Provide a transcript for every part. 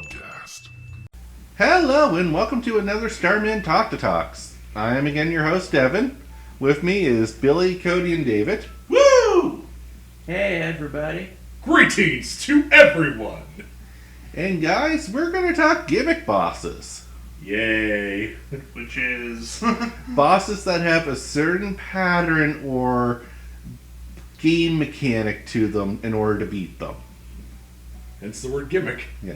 podcast. Hello and welcome to another Starmen Talk to Talks. I am again your host, Devin. With me is Billy, Cody, and David. Woo! Hey, everybody. Greetings to everyone! And guys, we're going to talk gimmick bosses. Yay. Which is... Bosses that have a certain pattern or game mechanic to them in order to beat them. Hence the word gimmick. Yeah.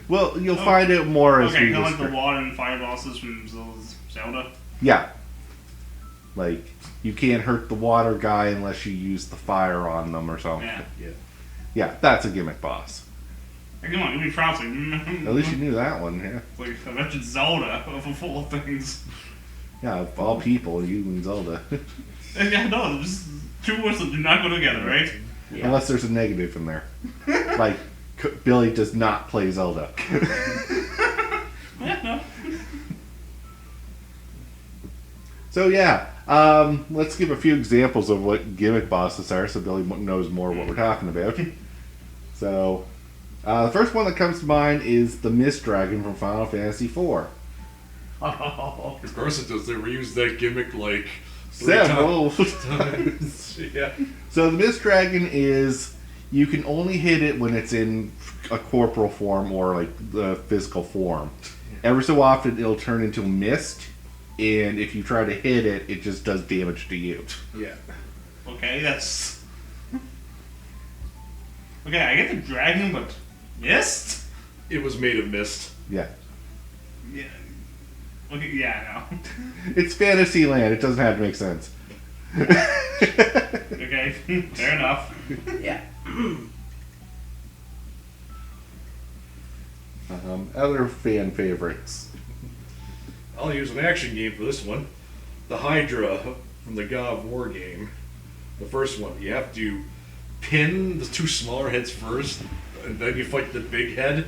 Well, you'll find out more as we kind of like describe. the water and fire bosses from Zelda. Yeah. Like, you can't hurt the water guy unless you use the fire on them or something. Yeah. Yeah, that's a gimmick boss. Like, come on, give me props. Like, At least you knew that one, yeah. like, I mentioned Zelda of full of things. Yeah, of all people, you and Zelda. And yeah, no, just two words that do not go together, right? Yeah. Unless there's a negative in there. Like, Billy does not play Zelda. Yeah, no. So yeah, let's give a few examples of what gimmick bosses are so Billy knows more what we're talking about. So, the first one that comes to mind is the Mist Dragon from Final Fantasy IV. Oh. Of course it does. They reused that gimmick like Several times. Yeah. So the Mist Dragon is, you can only hit it when it's in a corporal form or like the physical form. Every so often it'll turn into mist, and if you try to hit it, it just does damage to you. Yeah. Okay, that's... Okay, I get the dragon, but... Mist? It was made of mist. Yeah. Yeah. Okay, yeah, no. It's Fantasyland, it doesn't have to make sense. Okay, fair enough. Yeah. Other fan favorites. I'll use an action game for this one. The Hydra from the God of War game. The first one. You have to pin the two smaller heads first, and then you fight the big head.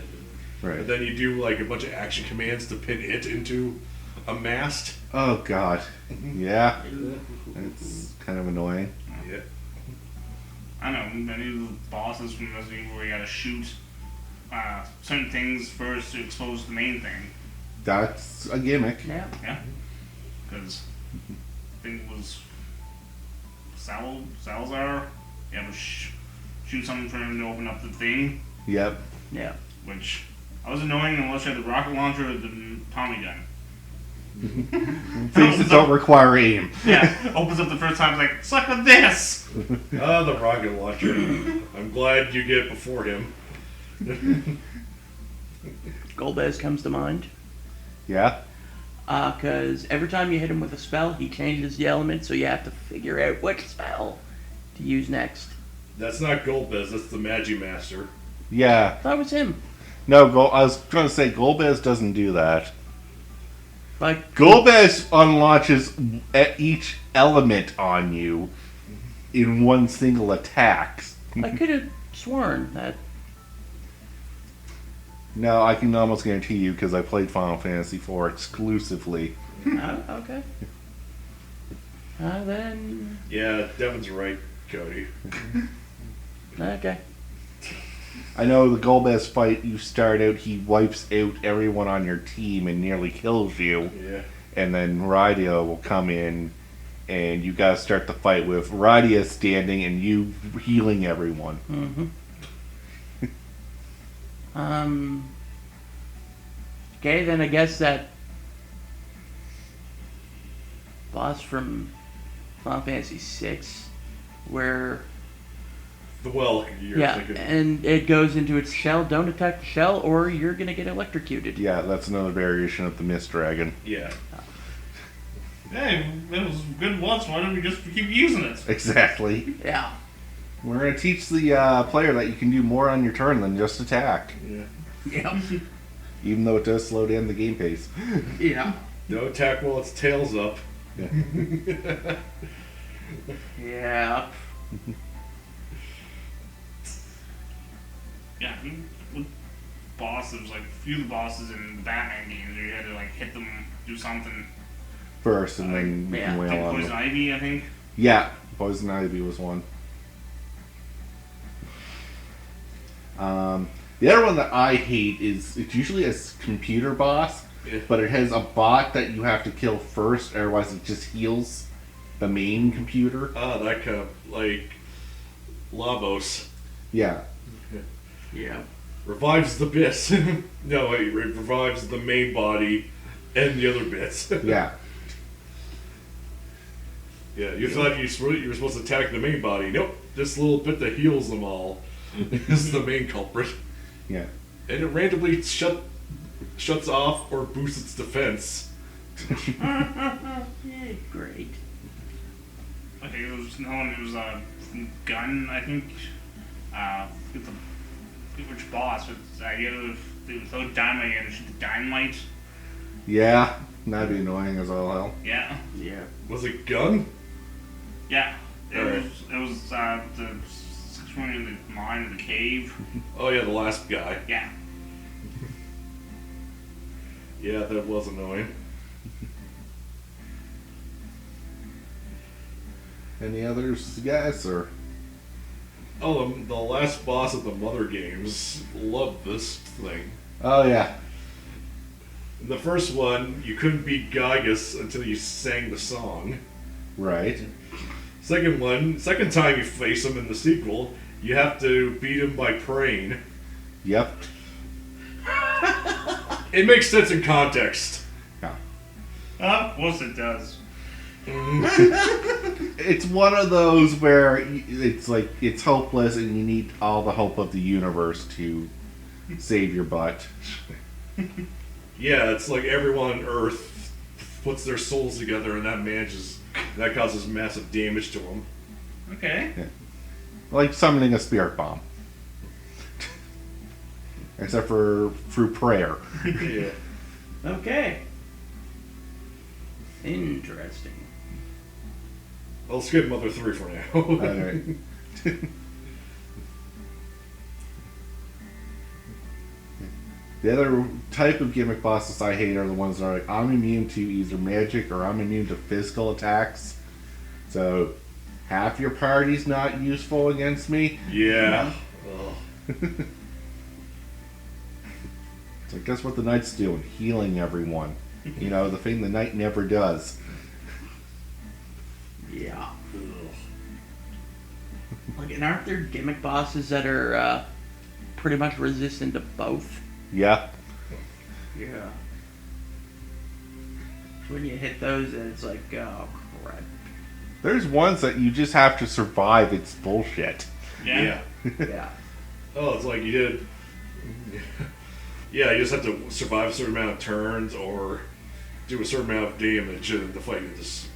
Right. And then you do like a bunch of action commands to pin it into a mast. Oh god. Yeah. It's kind of annoying. Yeah. I know, many of the bosses from Resident Evil where you gotta shoot certain things first to expose the main thing. That's a gimmick. Yeah. Because I think it was Salazar. You have to shoot something for him to open up the thing. Yep. Yeah. Which I was annoying unless you had the rocket launcher or the Tommy gun. Things that don't require aim. Yeah. Opens up the first time, it's like, suck with this! The rocket launcher. I'm glad you get it before him. Golbez comes to mind. Yeah? Because every time you hit him with a spell, he changes the element, so you have to figure out which spell to use next. That's not Golbez, that's the Magi Master. Yeah. That was him. No, I was going to say Golbez doesn't do that. Like Golbez unlaunches each element on you in one single attack. I could have sworn that. No, I can almost guarantee you because I played Final Fantasy IV exclusively. Okay. Then. Yeah, Devin's right, Cody. Okay. I know the Golbez fight, you start out, he wipes out everyone on your team and nearly kills you. Yeah. And then Radia will come in and you gotta start the fight with Radia standing and you healing everyone. Mm-hmm. Okay, then I guess that boss from Final Fantasy VI, where You're thinking. and it goes into its shell. Don't attack the shell, or you're gonna get electrocuted. Yeah, that's another variation of the Mist Dragon. Yeah. Hey, it was good once, why don't we just keep using it? Exactly. Yeah. We're gonna teach the player that you can do more on your turn than just attack. Yeah. Yeah. Even though it does slow down the game pace. Yeah. No attack while its tail's up. Yeah. Yeah. Yeah, with bosses, like a few of the bosses in the Batman games where you had to like hit them, do something. First, and then you Yeah. can wail Like on Poison them. Ivy, I think. Yeah, Poison Ivy was one. The other one that I hate is it's usually a computer boss, Yeah. but it has a bot that you have to kill first, otherwise it just heals the main computer. Ah, that kind of like Lavos Yeah. Yeah. revives the bits. No, it revives the main body and the other bits. Yeah. Yeah, you thought you were supposed to attack the main body. Nope, this little bit that heals them all is the main culprit. Yeah. And it randomly shuts off or boosts its defense. Yeah, great. Okay, it was gun, I think. Which boss? They would throw dynamite in and shoot the dynamite. Yeah. That'd be annoying as all hell. Yeah. Yeah. Was it gun? Yeah. It Alright. was the one in the mine or the cave. Oh yeah, the last guy. Yeah. Yeah, that was annoying. Any others, guys? Or Oh, the last boss of the Mother games. Love this thing. oh yeah. In the first one, you couldn't beat Gygus until you sang the song. Right. Second time you face him in the sequel, you have to beat him by praying. Yep. It makes sense in context. Yeah. Of course it does. It's one of those where it's like it's hopeless and you need all the hope of the universe to save your butt. Yeah, it's like everyone on Earth puts their souls together and that causes massive damage to them. Okay. Like summoning a spirit bomb. Except for through prayer. Yeah. Okay. Interesting. I'll skip Mother 3 for now. Alright. The other type of gimmick bosses I hate are the ones that are like, I'm immune to either magic or I'm immune to physical attacks. So, half your party's not useful against me. Yeah. Ugh. So guess what the knight's doing? Healing everyone. You know, the thing the knight never does. Yeah. Like, and aren't there gimmick bosses that are pretty much resistant to both? Yeah. Yeah. When you hit those, and it's like, oh crap. There's ones that you just have to survive. It's bullshit. Yeah. Yeah. Oh, it's like you did. Yeah, you just have to survive a certain amount of turns or do a certain amount of damage and the fight is just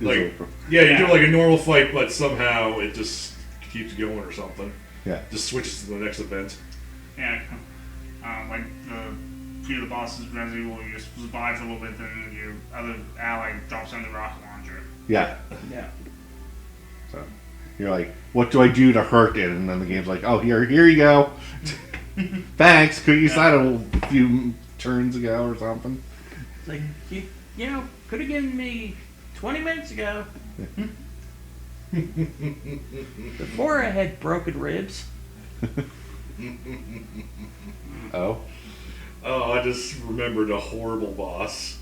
like yeah, you do Yeah. like a normal fight, but somehow it just keeps going or something. Yeah. Just switches to the next event. Yeah. Like the few of the bosses in Resident Evil, you survive for a little bit, then your other ally drops on the rocket launcher. Yeah. Yeah. So you're like, what do I do to hurt it? And then the game's like, oh, here you go. Thanks. Could you decide a few turns ago or something? It's like, you know, could have given me 20 minutes ago. Before I had broken ribs. Oh, Oh, I just remembered a horrible boss.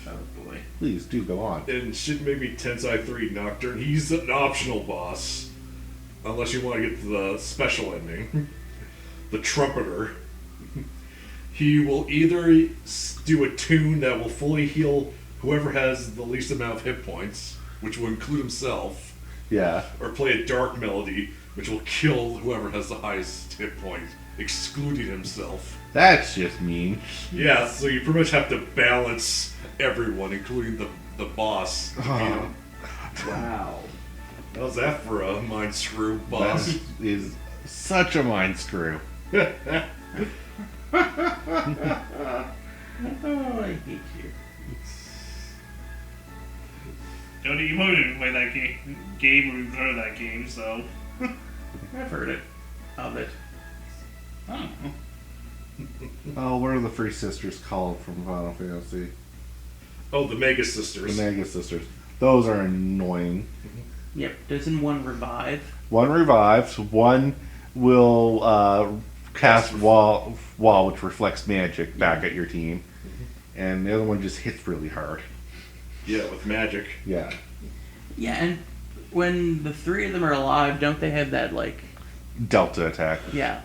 Oh boy. please do go on. And shit made me Tensei 3 Nocturne. He's an optional boss. Unless you want to get to the special ending. The Trumpeter. He will either do a tune that will fully heal whoever has the least amount of hit points, which will include himself, Yeah. or play a dark melody, which will kill whoever has the highest hit points, excluding himself. That's just mean. Yeah, so you pretty much have to balance everyone, including the boss. To beat him. Wow. How's that for a mind screw boss? That is such a mind screw. Oh, I hate you. Jody, you wouldn't play that game or you've heard of that game, so. I've heard it. Of it. Oh. Oh, what are the three sisters called from Final Fantasy? Oh, the Mega The Sisters. Mega Sisters. Those are annoying. Yep. Doesn't one revive? One revives. One will cast wall, which reflects magic back at your team, and the other one just hits really hard. Yeah, with magic. Yeah. Yeah, and when the three of them are alive, don't they have that, like... Delta attack. Yeah.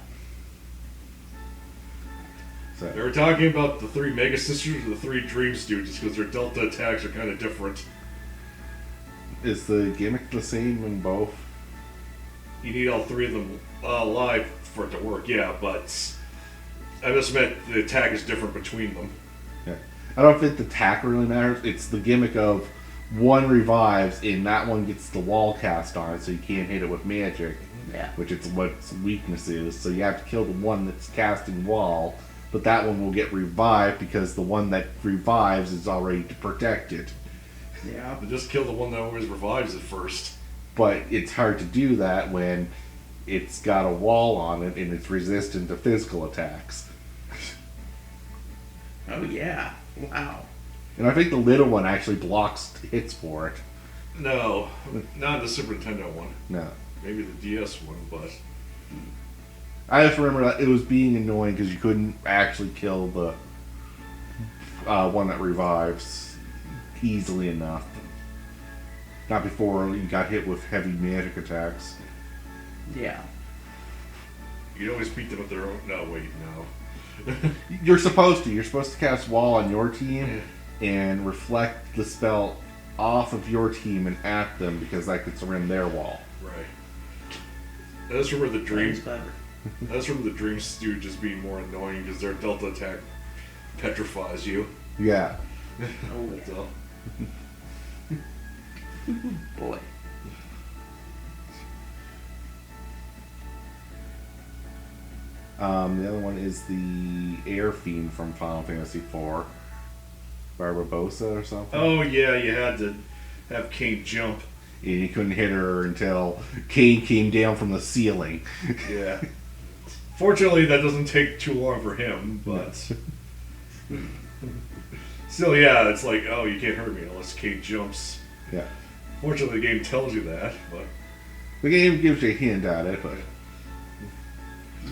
So, They were talking about the 3 Mega Sisters or the 3 Dream Stooges because their Delta attacks are kind of different. is the gimmick the same in both? You need all 3 of them alive for it to work, yeah, but I just meant the attack is different between them. Yeah. I don't think the attack really matters. It's the gimmick of one revives and that one gets the wall cast on it, so you can't hit it with magic, Yeah. which is what its weakness is. So you have to kill the one that's casting wall, but that one will get revived because the one that revives is already to protect it. Yeah. But just kill the one that always revives it first. But it's hard to do that when it's got a wall on it and it's resistant to physical attacks. Oh, yeah. Wow. And I think the little one actually blocks hits for it. No, not the Super Nintendo one. No. Maybe the DS one, but I just remember that it was being annoying because you couldn't actually kill the one that revives easily enough. Not before you got hit with heavy magic attacks. Yeah. you'd always beat them with their own. No, wait, no. You're supposed to. You're supposed to cast wall on your team and reflect the spell off of your team and at them because that gets around their wall. Right. I just remember the That's dream. clever. I just remember the Dream Stooges being more annoying because their Delta attack petrifies you. Yeah. Oh, That's all. boy. The other one is the Air Fiend from Final Fantasy IV. Barbarossa or something. Oh yeah, you had to have Kane jump. And you couldn't hit her until Kane came down from the ceiling. Yeah. Fortunately, that doesn't take too long for him, but still, yeah, it's like, oh, you can't hurt me unless Kane jumps. Yeah. Fortunately, the game tells you that, but The game gives you a hint at it, but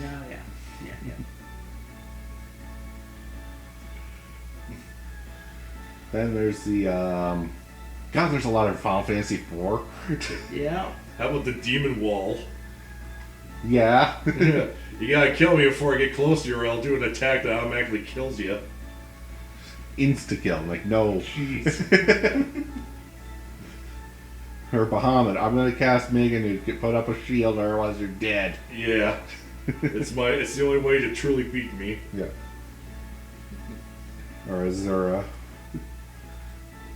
Yeah, yeah. Yeah, yeah. then there's the God, there's a lot of Final Fantasy IV. Yeah. how about the Demon Wall? Yeah. You gotta kill me before I get close to you, or I'll do an attack that automatically kills you. Insta kill, like no. Or Bahamut, I'm gonna cast Megan to put up a shield, otherwise you're dead. Yeah. It's the only way to truly beat me. Yeah. Or Azura.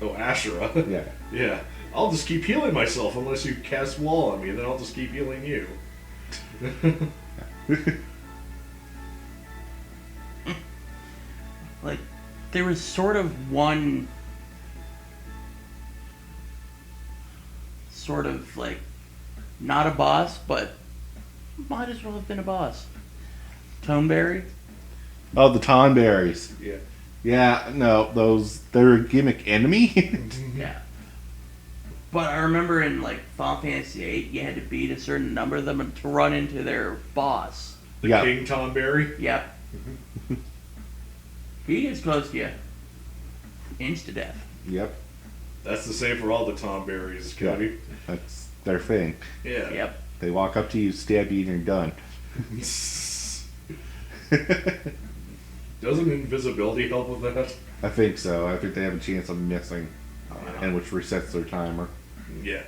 Oh, Ashura. Yeah. Yeah. I'll just keep healing myself unless you cast wall on me, and then I'll just keep healing you. Like, there was sort of one sort of like not a boss, but might as well have been a boss. Toneberry. Oh, the Tonberries. Yeah. Yeah, no, they're a gimmick enemy. Yeah. But I remember in like Final Fantasy VIII, you had to beat a certain number of them to run into their boss. The Yeah. King Tonberry. Yep. He gets close to you. Insta death. Yep, That's the same for all the Tonberries, Cody. that's their thing. Yeah. Yep. They walk up to you, stab you, and you're done. Doesn't invisibility help with that? I think so. I think they have a chance of missing, and which resets their timer. Yeah.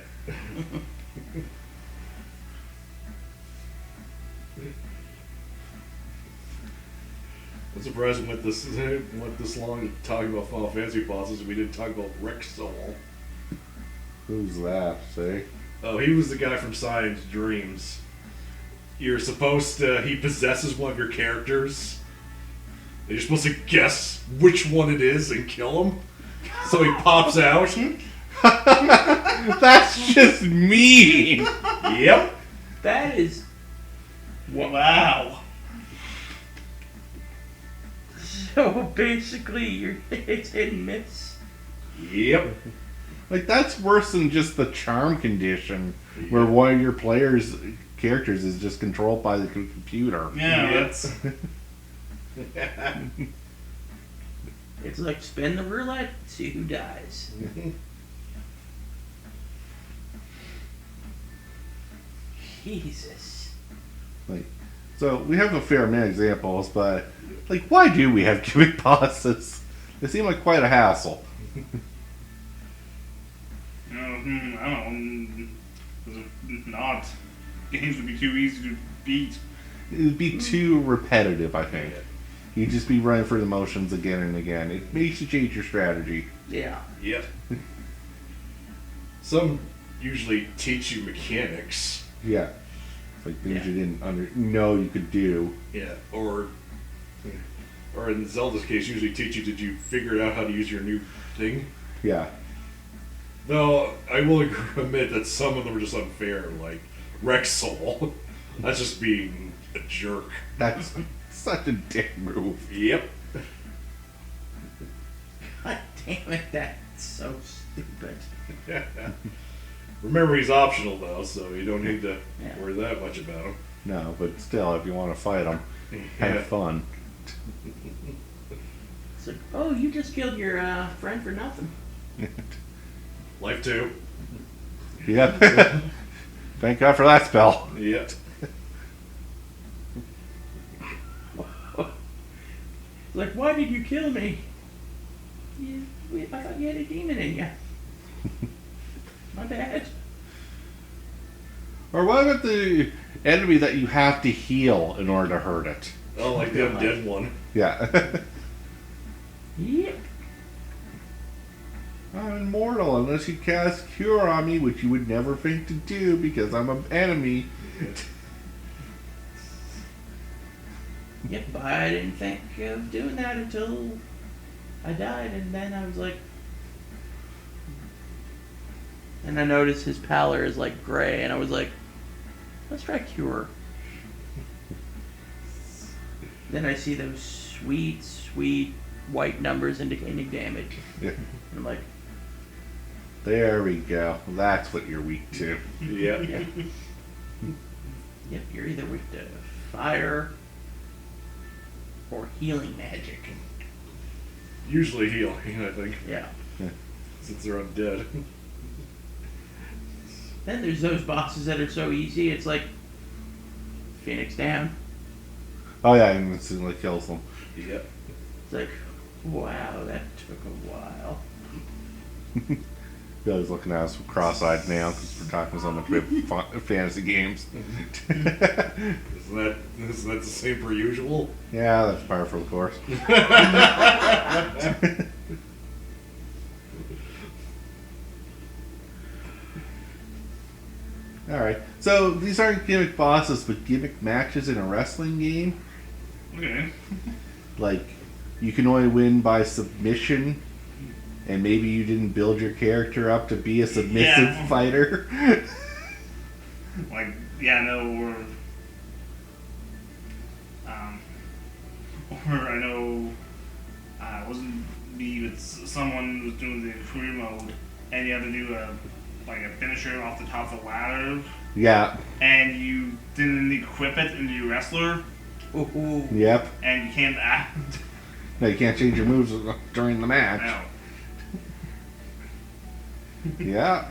I'm surprised we went this long talking about Final Fantasy bosses and we didn't talk about Rexol. Who's that? See? Oh, he was the guy from Science Dreams. You're supposed to... He possesses one of your characters. And you're supposed to guess which one it is and kill him. So he pops out. That's just mean. Yep. That is. Wow. So basically, it's hit and miss. Yep. Like that's worse than just the charm condition, where one of your players characters is just controlled by the computer. Yeah, Yes. It's like spin the roulette, see who dies. Jesus. Like, so we have a fair amount of examples, but like, why do we have gimmick bosses? They seem like quite a hassle. I don't know. Because if not, games would be too easy to beat. It would be too repetitive, I think. You'd just be running through the motions again and again. It makes you change your strategy. Yeah. Yep. Some usually teach you mechanics. Yeah. It's like things Yeah. you didn't know you could do. Yeah. Or in Zelda's case, usually teach you, did you figure out how to use your new thing? Yeah. No, I will admit that some of them are just unfair, like Rexall. That's just being a jerk. That's such a dick move. Yep. God damn it, that's so stupid. Remember, he's optional though, so you don't need to Yeah. worry that much about him. No, but still, if you want to fight them, have fun. It's like, oh, you just killed your friend for nothing. Life 2. Yep. Thank God for that spell. Yep. Like, why did you kill me? I thought you had a demon in you. My bad. Or what about the enemy that you have to heal in order to hurt it? Oh, like the undead one. Yeah. Yep. I'm immortal unless you cast Cure on me, which you would never think to do because I'm an enemy. Yep, but I didn't think of doing that until I died, and then I was like... And I noticed his pallor is like gray, and I was like, let's try Cure. Then I see those sweet, sweet white numbers indicating damage. Yeah. And I'm like, There we go. That's what you're weak to. Yep. yeah. Yep, you're either weak to fire or healing magic. Usually healing, I think, Yeah. since they're undead. Then there's those bosses that are so easy, it's like Phoenix down. Oh yeah, and instantly kills them. Yep. It's like, wow, that took a while. Billy's looking at us cross-eyed now because we're talking so much about fantasy games. Isn't that the same per usual? Yeah, that's par for the course. Alright, so these aren't gimmick bosses, but gimmick matches in a wrestling game. Okay. Like, you can only win by submission, and maybe you didn't build your character up to be a submissive Yeah. fighter. Like, yeah, no, or I know, it wasn't me, but someone was doing the career mode, and you had to do a finisher off the top of the ladder, Yeah, and you didn't equip it into your wrestler, Ooh. yep. and you can't act. No, you can't change your moves during the match. No. Yeah.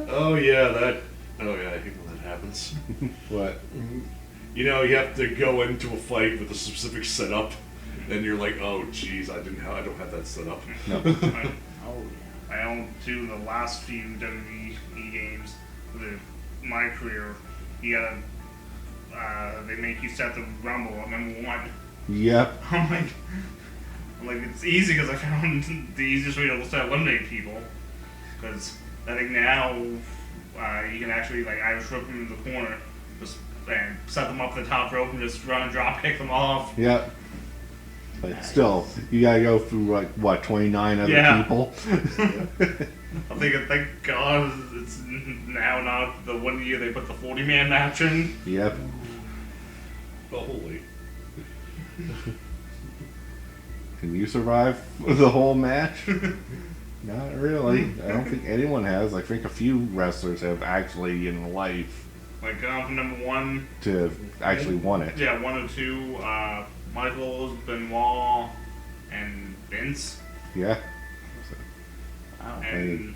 Oh yeah, I hate when that happens. What? You know, you have to go into a fight with a specific setup, and you're like, oh geez, I don't have that set up. No. I don't do the last few WWE games with my career. You gotta, they make you set the Rumble at number 1. Yep. I'm like, it's easy because I found the easiest way to start eliminating people. Because I think now you can actually Irish rope them in the corner, just and set them up the top rope and just run and drop kick them off. Yep. But still, you gotta go through 29 other Yeah. people. I'm thinking, thank God it's now not the 1 year they put the 40-man match in. Yep. Holy. Can you survive the whole match? Not really. I don't think anyone has. I think a few wrestlers have actually in life Like from number 1, to have actually won it. yeah, 1 or 2, Michaels, Benoit, and Vince. Yeah. Wow. And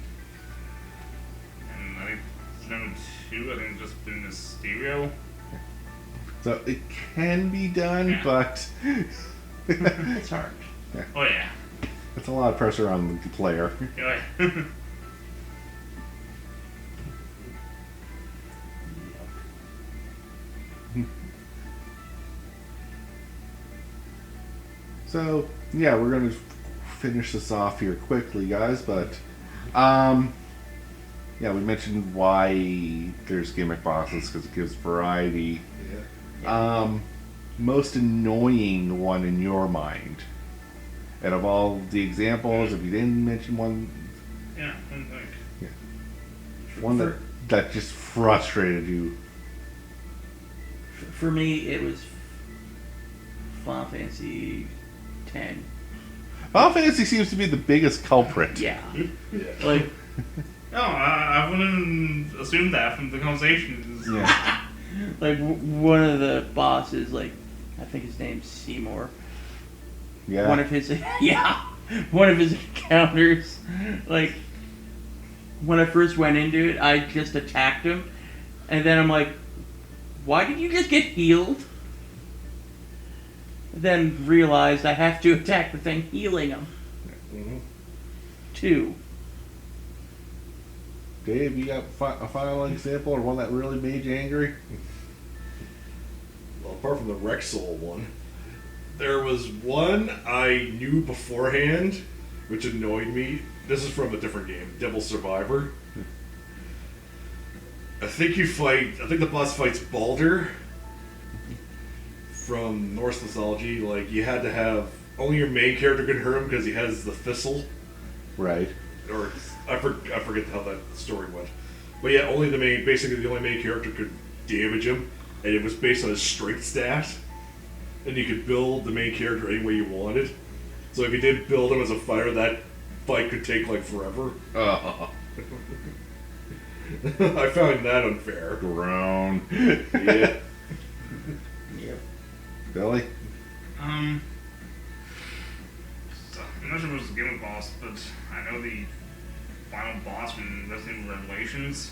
I think number 2, I think just been Mysterio. So it can be done, Yeah. but It's hard. Oh yeah. it's a lot of pressure on the player. Yeah. So yeah, we're gonna finish this off here quickly, guys. But yeah, we mentioned why there's gimmick bosses because it gives variety. Most annoying one in your mind, out of all the examples, if you didn't mention one, Yeah, I think. one that just frustrated you. For me, it was Final Fantasy X. Final Fantasy seems to be the biggest culprit. Yeah. Like, No, I wouldn't assume that from the conversations. Yeah. like one of the bosses, like, I think his name's Seymour. Yeah. One of his, one of his encounters, like, when I first went into it, I just attacked him, and then I'm like, why did you just get healed? Then realized I have to attack the thing healing him. Mm-hmm. Too. Dave, you got a final example or one that really made you angry? Well, apart from the Rexall one, there was one I knew beforehand, which annoyed me. This is from a different game, Devil Survivor. I think the boss fights Baldur from Norse mythology. Like, you had to have, only your main character could hurt him because he has the thistle. Right. Or, I forget how that story went. But yeah, basically the only main character could damage him, and it was based on his strength stat. And you could build the main character any way you wanted. So if you did build him as a fighter, that fight could take like forever. Oh, I found that unfair. grown. Yeah. Yep. Billy? I'm not sure if it was a gimmick boss, but I know the final boss from Resident Evil Revelations.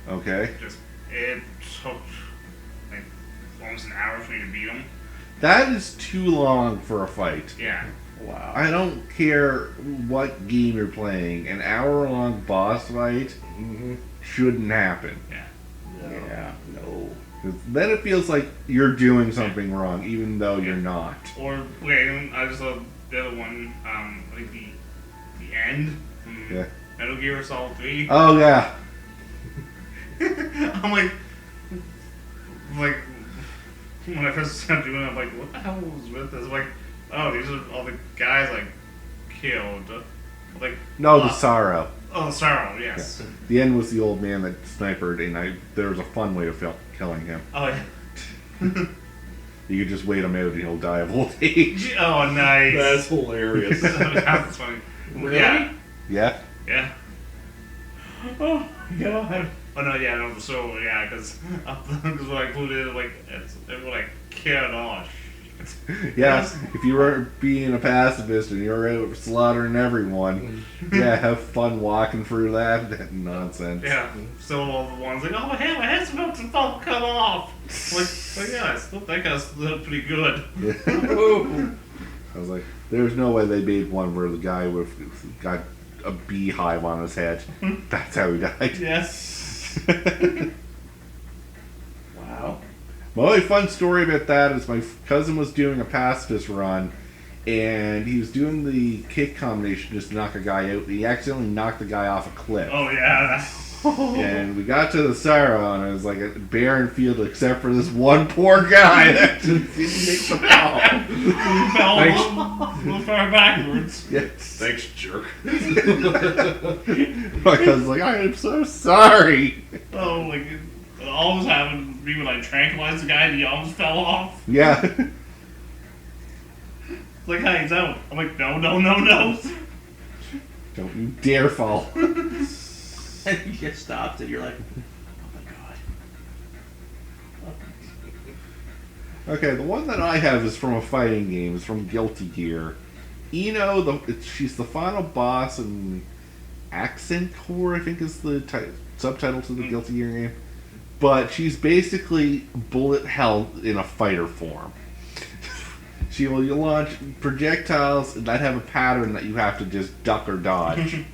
Okay. It took like almost an hour for me to beat him. That is too long for a fight. Yeah. Wow. I don't care what game you're playing, an hour-long boss fight Mm-hmm. shouldn't happen. Yeah. Yeah. No. 'Cause then it feels like you're doing something wrong, even though you're not. Or I just saw the other one. I think the end from Yeah. Metal Gear Solid 3. Oh, yeah. I'm like when I first started doing it, I'm like, what the hell was with this? Like, oh, these are all the guys I killed. Like, No, the sorrow. oh, Sorrow, yes. The end was the old man that sniped, and there was a fun way of killing him. Oh, yeah. You could just wait him out and he'll die of old age. Oh, nice. That's hilarious. That's funny. Really? Yeah. Yeah? Yeah. Oh my god. Oh no, yeah, no, so yeah, because when I included it, like it was like killed off. Yeah, if you were being a pacifist and you were out slaughtering everyone, yeah, have fun walking through that nonsense. Yeah, still all the ones like, oh my head's about to come off. Like yeah, I still think I stood pretty good. Yeah. I was like, there's no way they made one where the guy got a beehive on his head. That's how he died. Yes. Wow. My only fun story about that is my cousin was doing a pacifist run, and he was doing the kick combination just to knock a guy out. He accidentally knocked the guy off a cliff. Oh yeah. And we got to the Sorrow, and it was like a barren field except for this one poor guy that just didn't make the ball. Fell a little far backwards. Yes. Thanks, jerk. My cousin's like, I am so sorry. Oh, like it almost happened to me when I tranquilized the guy and he almost fell off. Yeah. It's like, hey, he's out. I'm like, no. Don't you dare fall. And he just stops and you're like, oh my god. Okay, the one that I have is from a fighting game. It's from Guilty Gear. She's the final boss in Accent Core, I think is the subtitle to the Guilty Gear game. But she's basically bullet hell in a fighter form. She will launch projectiles that have a pattern that you have to just duck or dodge.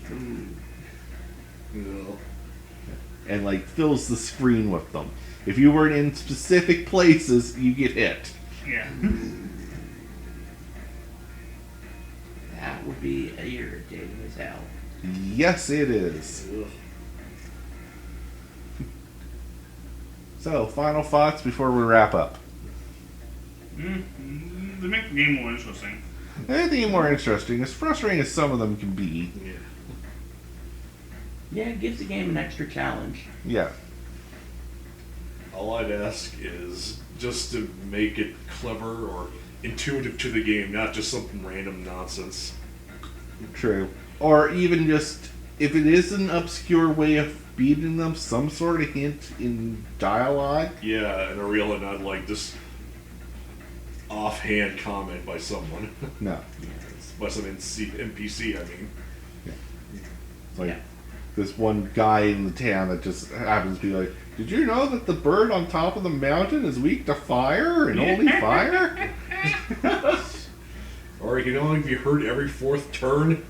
And like fills the screen with them. If you weren't in specific places, you get hit. Yeah. That would be irritating as hell. Yes, it is. So, final thoughts before we wrap up. They make the game more interesting. Anything more interesting, as frustrating as some of them can be. Yeah, it gives the game an extra challenge. Yeah. All I'd ask is just to make it clever or intuitive to the game, not just some random nonsense. True. Or even just, if it is an obscure way of beating them, some sort of hint in dialogue. Yeah, and a real and not like this offhand comment by someone. No. By some NPC, I mean. It's like Yeah. this one guy in the town that just happens to be like, did you know that the bird on top of the mountain is weak to fire and only fire? Or it can only be heard every fourth turn.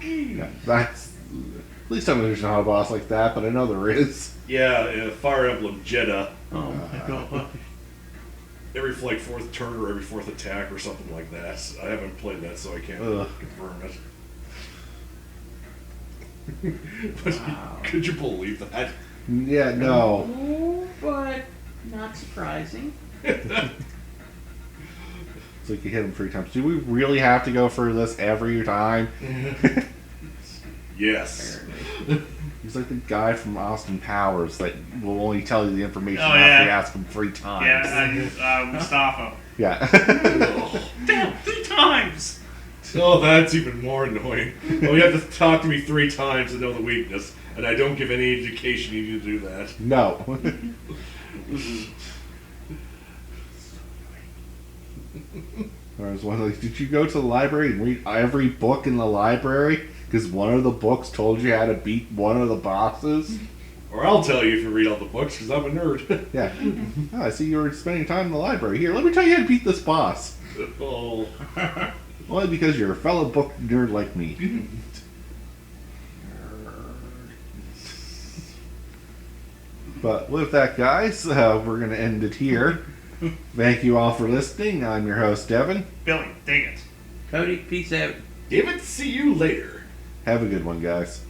Yeah, that's... At least there's not a boss like that, but I know there is. Yeah, Fire Emblem Jeddah. Oh my god. Every like fourth turn or every fourth attack or something like that. I haven't played that, so I can't confirm it. But Wow. could you believe that? Yeah, no. Oh, but not surprising. It's like you hit him 3 times. Do we really have to go for this every time? Yes. He's like the guy from Austin Powers that will only tell you the information Oh, after yeah. you ask him 3 times. Yeah, Mustafa. Yeah. Damn, 3 times! Oh, that's even more annoying. Well, you have to talk to me 3 times to know the weakness, and I don't give any education you need to do that. No. I was wondering, did you go to the library and read every book in the library? Because one of the books told you how to beat one of the bosses? Or I'll tell you if you read all the books, because I'm a nerd. Yeah. Oh, I see you were spending time in the library. Here, let me tell you how to beat this boss. Oh. Only because you're a fellow book nerd like me. But with that, guys, we're going to end it here. Thank you all for listening. I'm your host, Devin. Billy, dang it. Cody, peace out. David, see you later. Have a good one, guys.